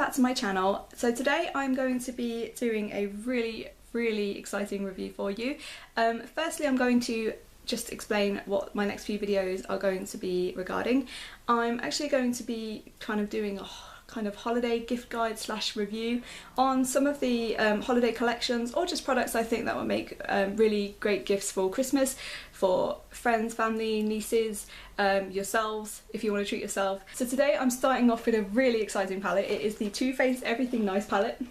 back to my channel. So today I'm going to be doing a really exciting review for you. Firstly, I'm going to just explain what my next few videos are going to be regarding. I'm actually going to be kind of doing a kind of holiday gift guide slash review on some of the holiday collections, or just products I think that will make really great gifts for Christmas, for friends, family, nieces, yourselves if you want to treat yourself. So today I'm starting off with a really exciting palette. It is the Too Faced Everything Nice palette.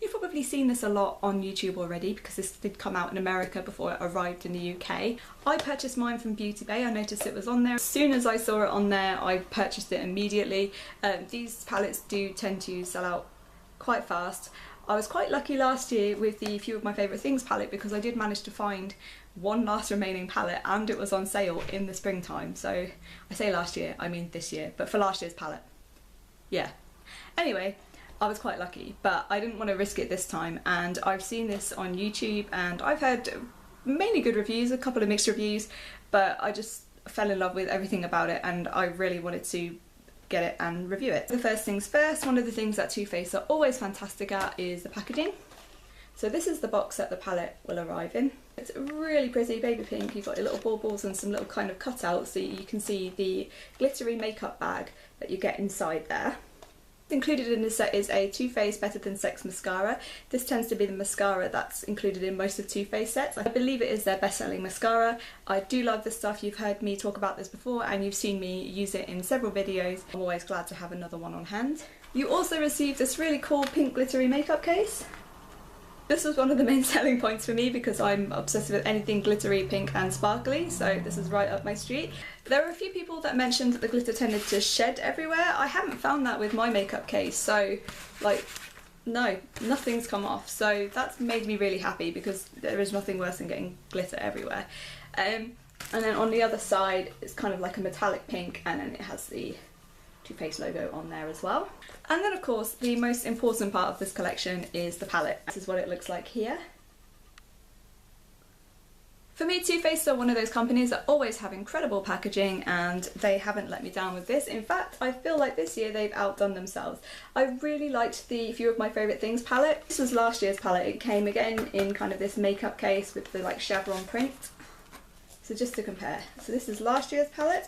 You've probably seen this a lot on YouTube already because this did come out in America before it arrived in the UK. I purchased mine from Beauty Bay. I noticed it was on there. As soon as I saw it on there, I purchased it immediately. These palettes do tend to sell out quite fast. I was quite lucky last year with the Few of My Favourite Things palette because I did manage to find one last remaining palette and it was on sale in the springtime. So I say last year, I mean this year, but for last year's palette. Yeah. Anyway, I was quite lucky, but I didn't want to risk it this time, and I've seen this on YouTube and I've heard mainly good reviews, a couple of mixed reviews, but I just fell in love with everything about it and I really wanted to get it and review it. The first things first, one of the things that Too Faced are always fantastic at is the packaging. So this is the box that the palette will arrive in. It's really pretty baby pink. You've got your little baubles and some little kind of cutouts so you can see the glittery makeup bag that you get inside there. Included in this set is a Too Faced Better Than Sex mascara. This tends to be the mascara that's included in most of Too Faced sets. I believe it is their best-selling mascara. I do love this stuff. You've heard me talk about this before and you've seen me use it in several videos. I'm always glad to have another one on hand. You also received this really cool pink glittery makeup case. This was one of the main selling points for me because I'm obsessed with anything glittery, pink and sparkly, so this is right up my street. There were a few people that mentioned that the glitter tended to shed everywhere. I haven't found that with my makeup case, so like, no, nothing's come off. So that's made me really happy because there is nothing worse than getting glitter everywhere. And then on the other side, it's kind of like a metallic pink, and then it has the Too Faced logo on there as well. And then of course the most important part of this collection is the palette. This is what it looks like here. For me, Too Faced are one of those companies that always have incredible packaging and they haven't let me down with this. In fact, I feel like this year they've outdone themselves. I really liked the Few of My Favourite Things palette. This was last year's palette. It came again in kind of this makeup case with the like chevron print. So just to compare. So this is last year's palette.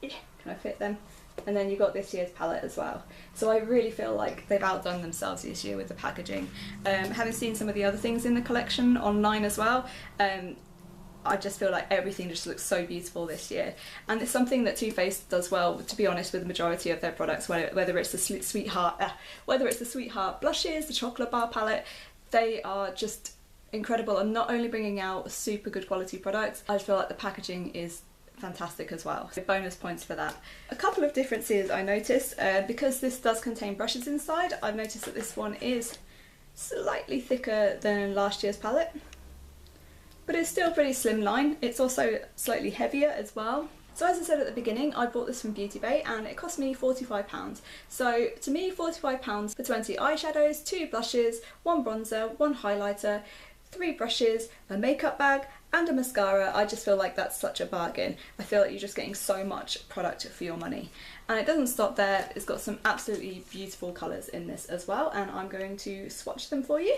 Can I fit them? And then you've got this year's palette as well. So I really feel like they've outdone themselves this year with the packaging. Having seen some of the other things in the collection online as well, I just feel like everything just looks so beautiful this year. And it's something that Too Faced does well, to be honest, with the majority of their products, whether it's the Sweetheart blushes, the chocolate bar palette, they are just incredible and not only bringing out super good quality products, I feel like the packaging is fantastic as well. So bonus points for that. A couple of differences I noticed, because this does contain brushes inside, I've noticed that this one is slightly thicker than last year's palette, but it's still pretty slimline. It's also slightly heavier as well. So as I said at the beginning, I bought this from Beauty Bay and it cost me £45. So to me, £45 for 20 eyeshadows, 2 blushes, 1 bronzer, 1 highlighter, 3 brushes, a makeup bag and a mascara, I just feel like that's such a bargain. I feel like you're just getting so much product for your money. And it doesn't stop there, it's got some absolutely beautiful colours in this as well, and I'm going to swatch them for you.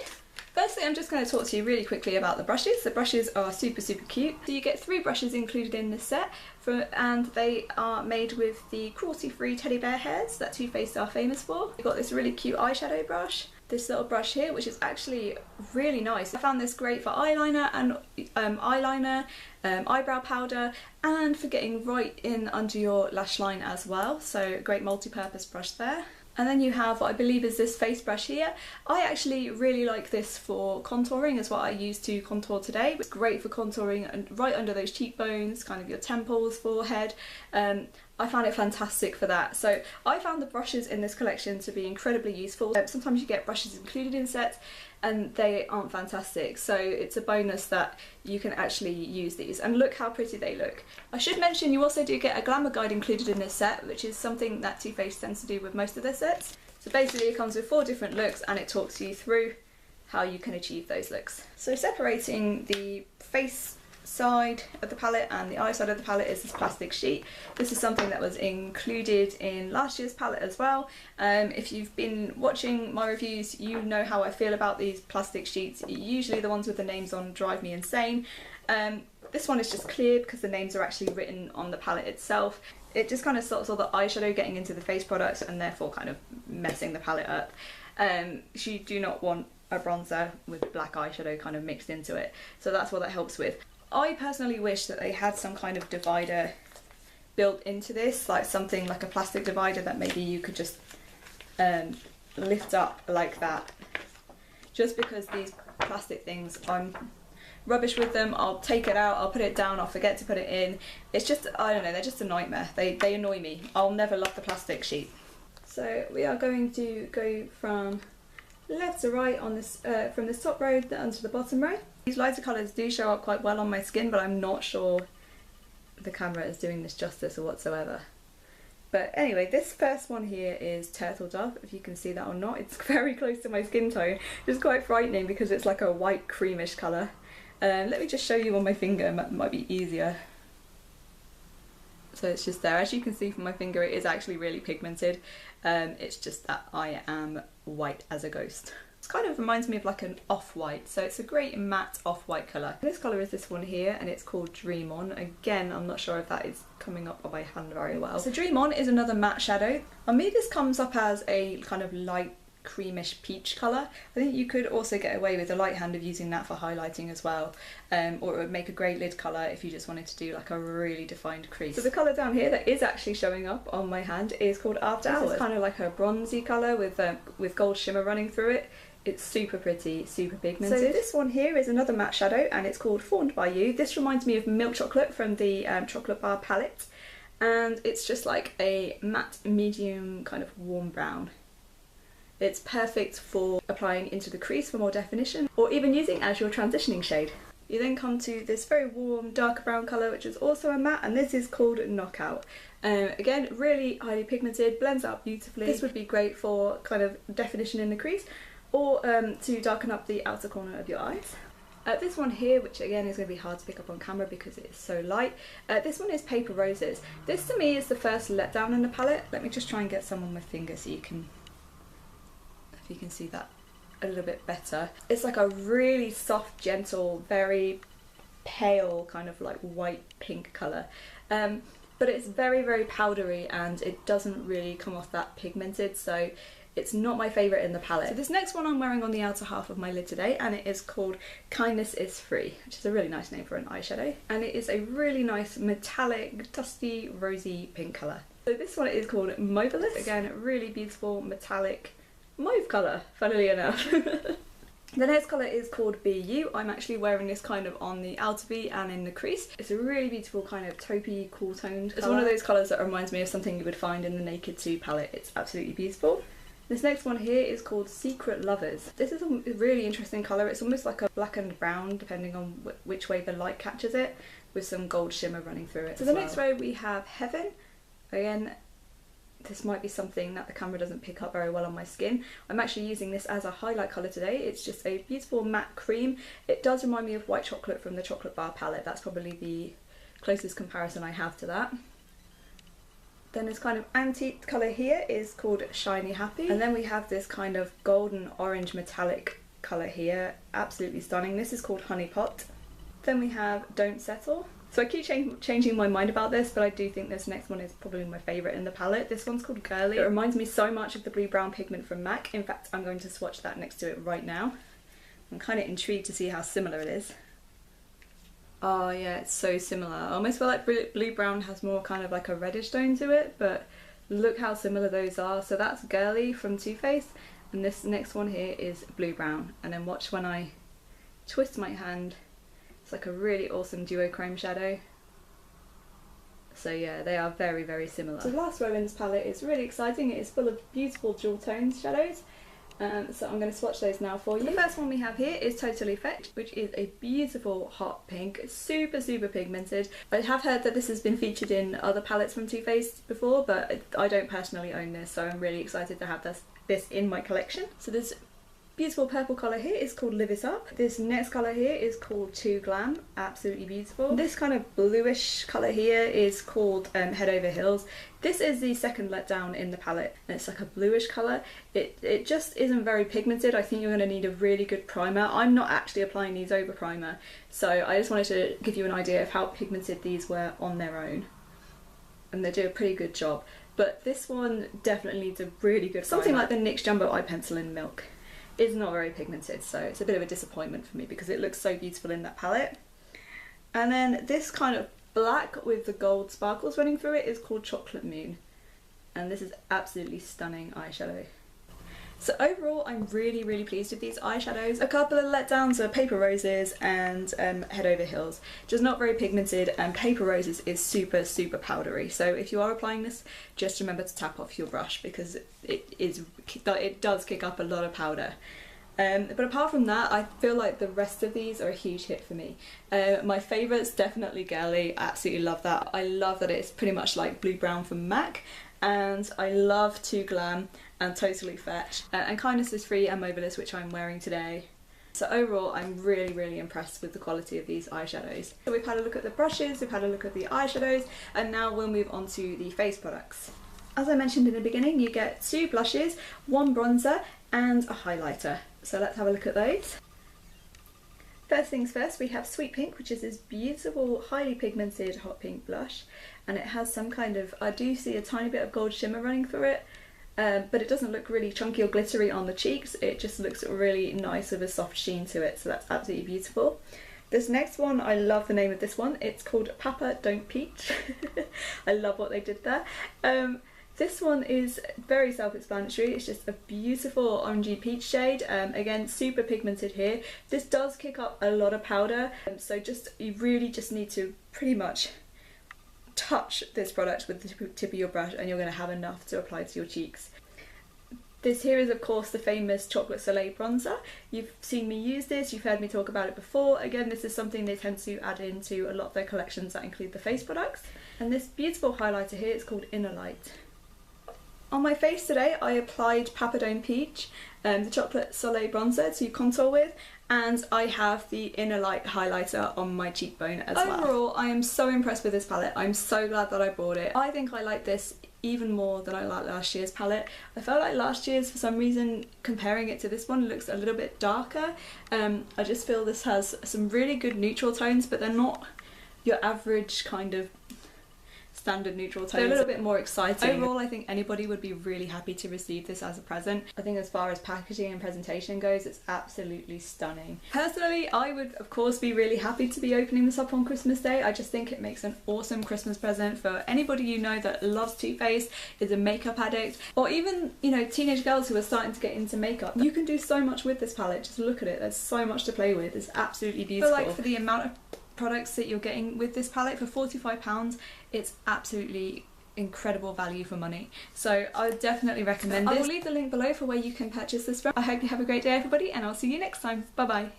Firstly, I'm just going to talk to you really quickly about the brushes. The brushes are super cute. So you get 3 brushes included in this set, and they are made with the cruelty-free teddy bear hairs that Too Faced are famous for. You've got this really cute eyeshadow brush, this little brush here, which is actually really nice. I found this great for eyeliner and eyebrow powder, and for getting right in under your lash line as well. So great multi-purpose brush there. And then you have what I believe is this face brush here. I actually really like this for contouring, is what I used to contour today. It's great for contouring and right under those cheekbones, kind of your temples, forehead. I found it fantastic for that. So I found the brushes in this collection to be incredibly useful. Sometimes you get brushes included in sets and they aren't fantastic, so it's a bonus that you can actually use these. And look how pretty they look. I should mention you also do get a glamour guide included in this set, which is something that Too Faced tends to do with most of their sets. So basically it comes with 4 different looks and it talks you through how you can achieve those looks. So separating the face side of the palette and the eye side of the palette is this plastic sheet. This is something that was included in last year's palette as well. If you've been watching my reviews, you know how I feel about these plastic sheets. Usually the ones with the names on drive me insane. This one is just clear because the names are actually written on the palette itself. It just kind of stops all the eyeshadow getting into the face products and therefore kind of messing the palette up. You do not want a bronzer with black eyeshadow kind of mixed into it, so that's what that helps with. I personally wish that they had some kind of divider built into this, like something like a plastic divider that maybe you could just lift up like that, just because these plastic things, I'm rubbish with them. I'll take it out, I'll put it down, I'll forget to put it in. It's just, I don't know, they're just a nightmare. They annoy me. I'll never love the plastic sheet. So we are going to go from left to right on this, from this top row down to the bottom row. These lighter colours do show up quite well on my skin, but I'm not sure the camera is doing this justice or whatsoever. But anyway, this first one here is Turtle Dove, if you can see that or not. It's very close to my skin tone, which is quite frightening because it's like a white creamish colour. Let me just show you on my finger, it might be easier. So it's just there. As you can see from my finger, it is actually really pigmented. It's just that I am white as a ghost. It kind of reminds me of like an off-white, so it's a great matte off-white colour. This colour is this one here, and it's called Dream On. Again, I'm not sure if that is coming up on my hand very well. So Dream On is another matte shadow. On me this comes up as a kind of light creamish peach colour. I think you could also get away with a light hand of using that for highlighting as well, or it would make a great lid colour if you just wanted to do like a really defined crease. So the colour down here that is actually showing up on my hand is called After Hours. It's kind of like a bronzy colour with gold shimmer running through it. It's super pretty, super pigmented. So this one here is another matte shadow and it's called Fawned by You. This reminds me of Milk Chocolate from the Chocolate Bar palette, and it's just like a matte medium kind of warm brown. It's perfect for applying into the crease for more definition, or even using as your transitioning shade. You then come to this very warm darker brown colour, which is also a matte, and this is called Knockout. Again, really highly pigmented, blends out beautifully. This would be great for kind of definition in the crease, or to darken up the outer corner of your eyes. This one here, which again is going to be hard to pick up on camera because it is so light, this one is Paper Roses. This to me is the first letdown in the palette. Let me just try and get some on my finger so you can see that a little bit better. It's like a really soft, gentle, very pale kind of like white pink colour, but it's very, very powdery and it doesn't really come off that pigmented, so it's not my favourite in the palette. So this next one I'm wearing on the outer half of my lid today, and it is called Kindness is Free, which is a really nice name for an eyeshadow, and it is a really nice metallic, dusty, rosy pink colour. So this one is called Mobilus. Again, really beautiful metallic mauve colour, funnily enough. The next colour is called Be You. I'm actually wearing this kind of on the outer V and in the crease. It's a really beautiful kind of taupey, cool toned colour. It's one of those colours that reminds me of something you would find in the Naked 2 palette. It's absolutely beautiful. This next one here is called Secret Lovers. This is a really interesting colour. It's almost like a black and brown depending on which way the light catches it, with some gold shimmer running through it. So the next row we have Heaven. Again, this might be something that the camera doesn't pick up very well on my skin. I'm actually using this as a highlight colour today. It's just a beautiful matte cream. It does remind me of White Chocolate from the Chocolate Bar palette. That's probably the closest comparison I have to that. Then this kind of antique colour here is called Shiny Happy. And then we have this kind of golden orange metallic colour here. Absolutely stunning. This is called Honey Pot. Then we have Don't Settle. So I keep changing my mind about this, but I do think this next one is probably my favourite in the palette. This one's called Girly. It reminds me so much of the blue brown pigment from MAC. In fact, I'm going to swatch that next to it right now. I'm kind of intrigued to see how similar it is. Oh yeah, it's so similar. I almost feel like blue brown has more kind of like a reddish tone to it, but look how similar those are. So that's Girly from Too Faced, and this next one here is blue brown. And then watch when I twist my hand. It's like a really awesome duochrome shadow. So yeah, they are very, very similar. So the last row in this palette is really exciting. It is full of beautiful dual toned shadows. So I'm going to swatch those now for you. The first one we have here is Total Effect, which is a beautiful hot pink. It's super, super pigmented. I have heard that this has been featured in other palettes from Too Faced before, but I don't personally own this, so I'm really excited to have this in my collection. So there's beautiful purple colour here is called Live It Up. This next colour here is called Too Glam, absolutely beautiful. This kind of bluish colour here is called Head Over Heels. This is the second letdown in the palette, and it's like a bluish colour. It just isn't very pigmented. I think you're going to need a really good primer. I'm not actually applying these over primer, so I just wanted to give you an idea of how pigmented these were on their own. And they do a pretty good job. But this one definitely needs a really good primer. Something like the NYX Jumbo Eye Pencil in Milk is not very pigmented, so it's a bit of a disappointment for me because it looks so beautiful in that palette. And then this kind of black with the gold sparkles running through it is called Chocolate Moon, and this is absolutely stunning eyeshadow. So overall, I'm really pleased with these eyeshadows. A couple of letdowns are Paper Roses and Head Over Heels. Just not very pigmented, and Paper Roses is super powdery. So if you are applying this, just remember to tap off your brush because it does kick up a lot of powder. But apart from that, I feel like the rest of these are a huge hit for me. My favourite's definitely Girly. I absolutely love that. I love that it's pretty much like Blue Brown from MAC. And I love Too Glam and Totally Fetch, and Kindness is Free and Mobilist, which I'm wearing today. So overall, I'm really impressed with the quality of these eyeshadows. So we've had a look at the brushes, we've had a look at the eyeshadows, and now we'll move on to the face products. As I mentioned in the beginning, you get 2 blushes, 1 bronzer, and a highlighter. So let's have a look at those. First things first, we have Sweet Pink, which is this beautiful, highly pigmented hot pink blush, and it has some kind of, I do see a tiny bit of gold shimmer running through it, but it doesn't look really chunky or glittery on the cheeks. It just looks really nice with a soft sheen to it, so that's absolutely beautiful. This next one, I love the name of this one. It's called Papa Don't Peach. I love what they did there. This one is very self-explanatory. It's just a beautiful orangey peach shade. Again, super pigmented here. This does kick up a lot of powder, so you really just need to pretty much touch this product with the tip of your brush and you're going to have enough to apply to your cheeks. This here is of course the famous Chocolate Soleil bronzer. You've seen me use this, you've heard me talk about it before. Again, this is something they tend to add into a lot of their collections that include the face products. And this beautiful highlighter here is called Inner Light. On my face today, I applied Papa Don't Peach, the Chocolate Soleil bronzer to contour with, and I have the Inner Light highlighter on my cheekbone as well. Overall, I am so impressed with this palette. I'm so glad that I bought it. I think I like this even more than I like last year's palette. I felt like last year's, for some reason, comparing it to this one, looks a little bit darker. I just feel this has some really good neutral tones, but they're not your average kind of standard neutral tones. They're a little bit more exciting. Overall, I think anybody would be really happy to receive this as a present. I think as far as packaging and presentation goes, it's absolutely stunning. Personally, I would of course be really happy to be opening this up on Christmas Day. I just think it makes an awesome Christmas present for anybody you know that loves Too Faced, is a makeup addict, or even, you know, teenage girls who are starting to get into makeup. You can do so much with this palette. Just look at it. There's so much to play with. It's absolutely beautiful. I feel like for the amount of products that you're getting with this palette for £45, it's absolutely incredible value for money. So I would definitely recommend this. I will leave the link below for where you can purchase this from. I hope you have a great day everybody, and I'll see you next time. Bye bye.